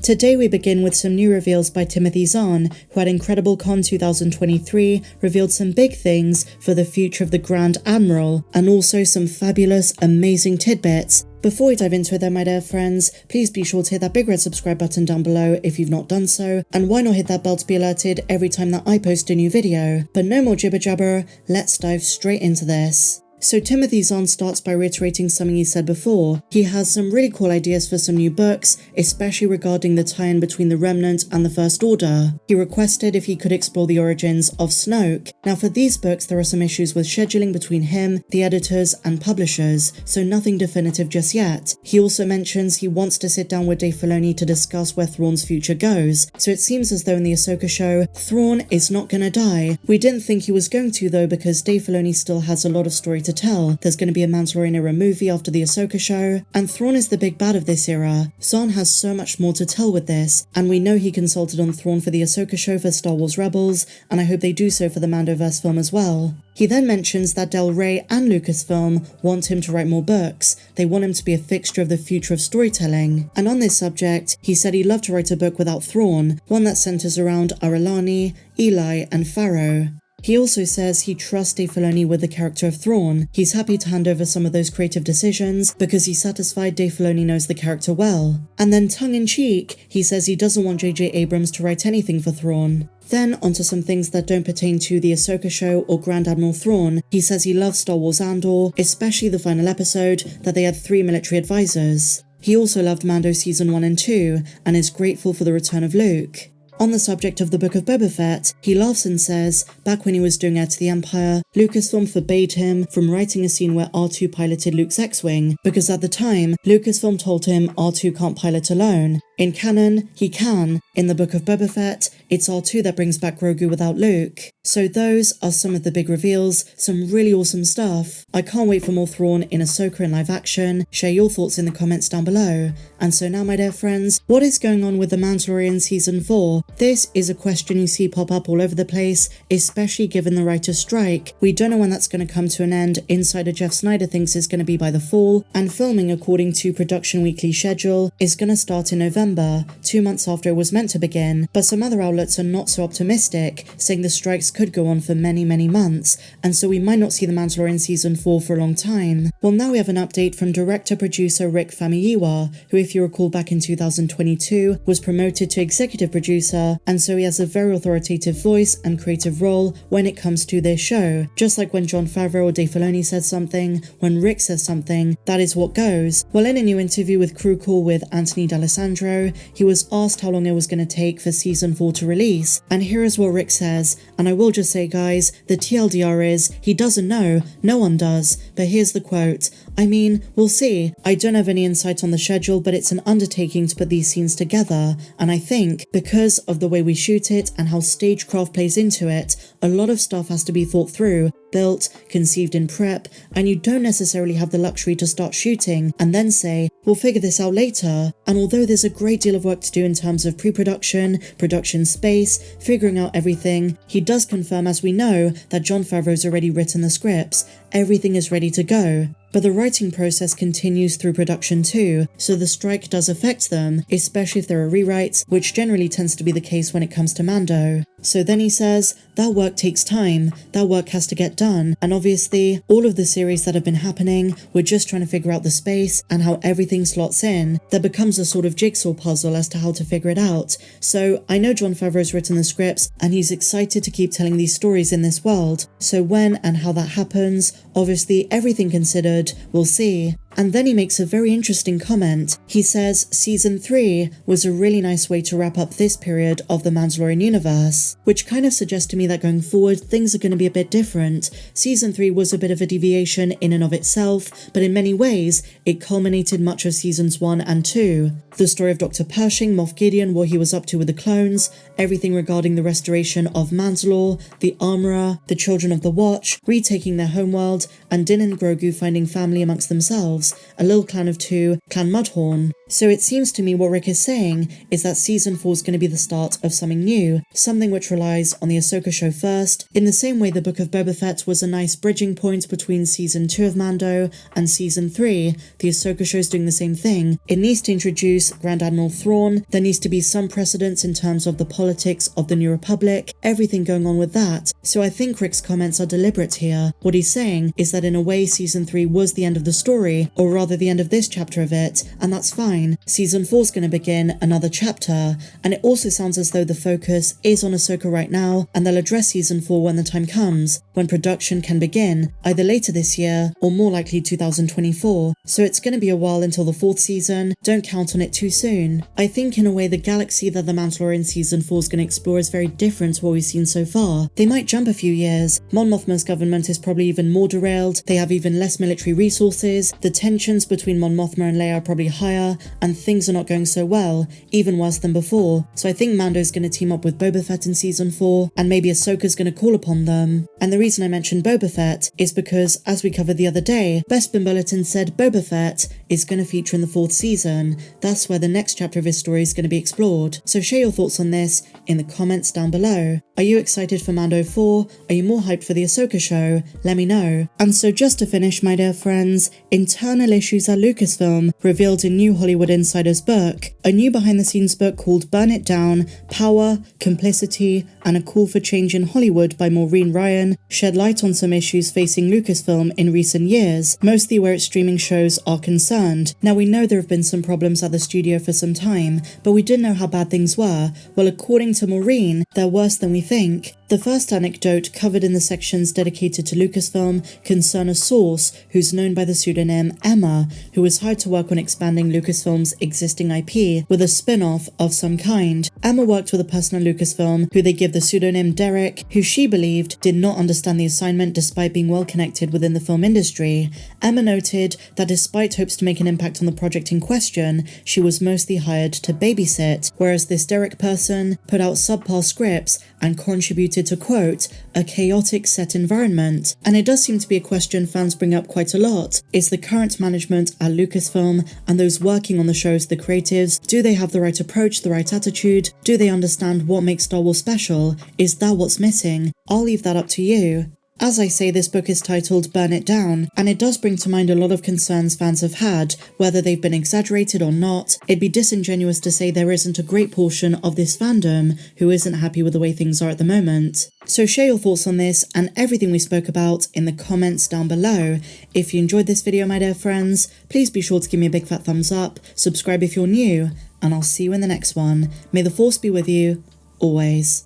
Today we begin with some new reveals by Timothy Zahn, who at Incredible Con 2023 revealed some big things for the future of the Grand Admiral, and also some fabulous, amazing tidbits. Before we dive into it though, my dear friends, please be sure to hit that big red subscribe button down below if you've not done so, and why not hit that bell to be alerted every time that I post a new video. But no more jibber jabber, let's dive straight into this. So Timothy Zahn starts by reiterating something he said before. He has some really cool ideas for some new books, especially regarding the tie-in between the Remnant and the First Order. He requested if he could explore the origins of Snoke. Now for these books there are some issues with scheduling between him, the editors and publishers, so nothing definitive just yet. He also mentions he wants to sit down with Dave Filoni to discuss where Thrawn's future goes, so it seems as though in the Ahsoka show, Thrawn is not gonna die. We didn't think he was going to though, because Dave Filoni still has a lot of story to tell. There's going to be a Mandalorian era movie after the Ahsoka show, and Thrawn is the big bad of this era. Zahn has so much more to tell with this, and we know he consulted on Thrawn for the Ahsoka show for Star Wars Rebels, and I hope they do so for the Mandoverse film as well. He then mentions that Del Rey and Lucasfilm want him to write more books. They want him to be a fixture of the future of storytelling. And on this subject, he said he'd love to write a book without Thrawn, one that centers around Aralani, Eli, and Pharaoh. He also says he trusts Dave Filoni with the character of Thrawn. He's happy to hand over some of those creative decisions because he's satisfied Dave Filoni knows the character well. And then tongue-in-cheek, he says he doesn't want J.J. Abrams to write anything for Thrawn. Then onto some things that don't pertain to the Ahsoka show or Grand Admiral Thrawn. He says he loves Star Wars Andor, especially the final episode that they had 3 military advisors. He also loved Mando season 1 and 2 and is grateful for the return of Luke. On the subject of the Book of Boba Fett, he laughs and says, back when he was doing Heir to the Empire, Lucasfilm forbade him from writing a scene where R2 piloted Luke's X-Wing, because at the time, Lucasfilm told him R2 can't pilot alone. In canon, he can. In the Book of Boba Fett, it's R2 that brings back Grogu without Luke. So those are some of the big reveals, some really awesome stuff. I can't wait for more Thrawn in Ahsoka in live action. Share your thoughts in the comments down below. And so now, my dear friends, what is going on with The Mandalorian Season 4? This is a question you see pop up all over the place, especially given the writer's strike. We don't know when that's going to come to an end. Insider Jeff Snyder thinks it's going to be by the fall, and filming according to Production Weekly schedule is going to start in November, 2 months after it was meant to begin. But some other outlets are not so optimistic, saying the strikes could go on for many months, and so we might not see The Mandalorian Season 4 for a long time. Well, now we have an update from director-producer Rick Famuyiwa, who, if you recall back in 2022, was promoted to executive producer, and so he has a very authoritative voice and creative role when it comes to this show. Just like when Jon Favreau or Dave Filoni says something, when Rick says something, that is what goes. Well, in a new interview with Crew Call with Anthony D'Alessandro, he was asked how long it was going to take for Season 4 to release, and here is what Rick says, and I will just say guys, the TLDR is, he doesn't know, no one does, but here's the quote, I mean, we'll see. I don't have any insight on the schedule, but it's an undertaking to put these scenes together, and I think, because of the way we shoot it and how stagecraft plays into it, a lot of stuff has to be thought through, built, conceived in prep, and you don't necessarily have the luxury to start shooting and then say, we'll figure this out later. And although there's a great deal of work to do in terms of pre-production, production space, figuring out everything, he does confirm, as we know, that Jon Favreau's already written the scripts. Everything is ready to go. But the writing process continues through production too, so the strike does affect them, especially if there are rewrites, which generally tends to be the case when it comes to Mando. So then he says, that work takes time, that work has to get done, and obviously, all of the series that have been happening, we're just trying to figure out the space and how everything slots in. There becomes a sort of jigsaw puzzle as to how to figure it out. So I know Jon Favreau's written the scripts, and he's excited to keep telling these stories in this world. So when and how that happens, obviously everything considered, we'll see. And then he makes a very interesting comment. He says Season 3 was a really nice way to wrap up this period of the Mandalorian universe, which kind of suggests to me that going forward things are going to be a bit different. Season 3 was a bit of a deviation in and of itself, but in many ways it culminated much of Seasons 1 and 2. The story of Dr. Pershing, Moff Gideon, what he was up to with the clones, everything regarding the restoration of Mandalore, the Armorer, the Children of the Watch, retaking their homeworld, and Din and Grogu finding family amongst themselves, a little clan of 2, Clan Mudhorn. So it seems to me what Rick is saying is that season 4 is going to be the start of something new, something which relies on the Ahsoka show first, in the same way the Book of Boba Fett was a nice bridging point between season 2 of Mando and season 3. The Ahsoka show is doing the same thing. It needs to introduce Grand Admiral Thrawn, there needs to be some precedence in terms of the politics of the New Republic, everything going on with that. So I think Rick's comments are deliberate here. What he's saying is that in a way season 3 was the end of the story, or rather the end of this chapter of it, and that's fine. Season 4 is going to begin another chapter, and it also sounds as though the focus is on Ahsoka right now, and they'll address season 4 when the time comes, when production can begin, either later this year or more likely 2024. So it's going to be a while until the 4th season, don't count on it too soon. I think in a way the galaxy that The Mandalorian season 4 is going to explore is very different to what we've seen so far. They might jump a few years, Mon Mothma's government is probably even more derailed, they have even less military resources, the tensions between Mon Mothma and Leia are probably higher, and things are not going so well, even worse than before. So I think Mando's going to team up with Boba Fett in season 4, and maybe Ahsoka's going to call upon them. And the reason I mentioned Boba Fett is because, as we covered the other day, Bespin Bulletin said Boba Fett is going to feature in the 4th season. That's where the next chapter of his story is going to be explored. So share your thoughts on this in the comments down below. Are you excited for Mando 4? Are you more hyped for the Ahsoka show? Let me know. And so just to finish, my dear friends, internal issues at Lucasfilm revealed in new Hollywood Insider's book, a new behind-the-scenes book called Burn It Down, Power, Complicity, and a Call for Change in Hollywood by Maureen Ryan shed light on some issues facing Lucasfilm in recent years, mostly where its streaming shows are concerned. Now we know there have been some problems at the studio for some time, but we didn't know how bad things were. Well, according to Maureen, they're worse than we think. The first anecdote covered in the sections dedicated to Lucasfilm concern a source who's known by the pseudonym Emma, who was hired to work on expanding Lucasfilm's existing IP with a spin-off of some kind. Emma worked with a person at Lucasfilm who they give the pseudonym Derek, who she believed did not understand the assignment despite being well connected within the film industry. Emma noted that despite hopes to make an impact on the project in question, she was mostly hired to babysit, whereas this Derek person put out subpar scripts and contributed to, quote, a chaotic set environment. And it does seem to be a question fans bring up quite a lot. Is the current management at Lucasfilm and those working on the shows, the creatives, do they have the right approach, the right attitude? Do they understand what makes Star Wars special? Is that what's missing? I'll leave that up to you. As I say, this book is titled Burn It Down, and it does bring to mind a lot of concerns fans have had, whether they've been exaggerated or not. It'd be disingenuous to say there isn't a great portion of this fandom who isn't happy with the way things are at the moment. So share your thoughts on this and everything we spoke about in the comments down below. If you enjoyed this video, my dear friends, please be sure to give me a big fat thumbs up, subscribe if you're new, and I'll see you in the next one. May the Force be with you, always.